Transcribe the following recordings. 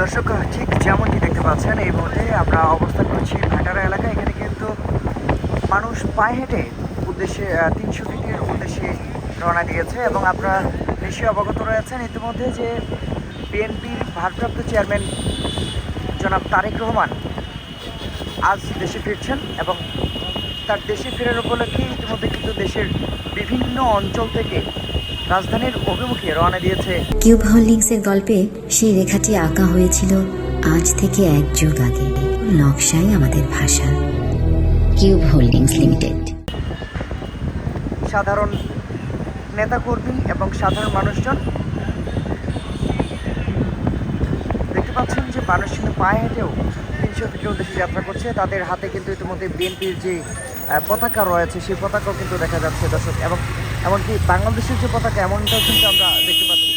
দর্শক, ঠিক যেমনটি দেখতে পাচ্ছেন এই মুহূর্তে আমরা অবস্থান করছি ভাটারা এলাকায়। এখানে কিন্তু মানুষ পায়ে হেঁটে উদ্দেশ্যে ৩০০ ফিটের উদ্দেশ্যে রওনা দিয়েছে এবং আপনারা নিশ্চয়ই অবগত রয়েছেন ইতিমধ্যে যে বিএনপির ভারপ্রাপ্ত চেয়ারম্যান জনাব তারেক রহমান আজ দেশে ফিরছেন এবং তার দেশে ফেরার উপলক্ষে ইতিমধ্যে কিন্তু দেশের বিভিন্ন অঞ্চল থেকে রাজধানীর অভিমুখে রওনা দিয়েছে। কিউব হোল্ডিংসের গল্পে সেই রেখাটি আঁকা হয়েছিল আজ থেকে ১ যুগ আগে। নকশাই আমাদের ভাষা। Cube holdings limited. সাধারণ নেতাকর্মী এবং সাধারণ মানুষজন দেখতে পাচ্ছেন যে মানুষ কিন্তু পায়ে হেঁটেও ৩০০ ফিটের উদ্দেশ্যে যাত্রা করছে। তাদের হাতে কিন্তু ইতিমধ্যে বিএনপির যে পতাকা রয়েছে সেই পতাকাও কিন্তু দেখা যাচ্ছে দর্শক, এবং এমনকি বাংলাদেশের যে পতাকা এমনটাও কিন্তু আমরা দেখতে পাচ্ছি।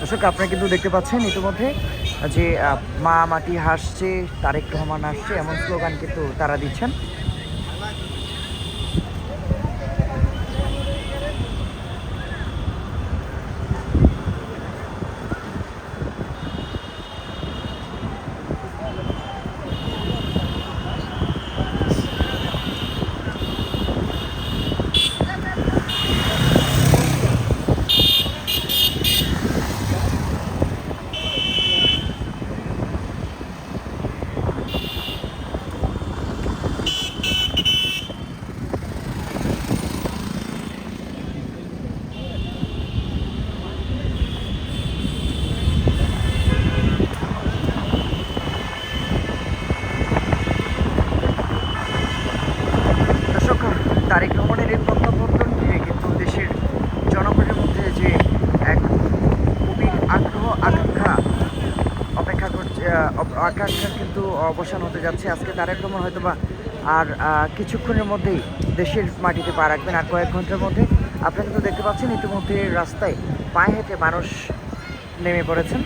দর্শক, আপনারা কিন্তু দেখতে পাচ্ছেন ইতিমধ্যে যে মা মাটি হাসছে, তারেক রহমান আসছে, এমন স্লোগান কিন্তু তারা দিচ্ছেন। তারেক রহমানের এই প্রত্যাবর্তন নিয়ে কিন্তু দেশের জনগণের মধ্যে যে এক গভীর আগ্রহ আকাঙ্ক্ষা অপেক্ষা করছে, আকাঙ্ক্ষার কিন্তু অবসান হতে যাচ্ছে। আজকে তারেক রহমান হয়তোবা আর কিছুক্ষণের মধ্যেই দেশের মাটিতে পা রাখবেন, আর কয়েক ঘন্টার মধ্যে। আপনারা কিন্তু দেখতে পাচ্ছেন ইতিমধ্যে রাস্তায় পায়ে হেঁটে মানুষ নেমে পড়েছেন।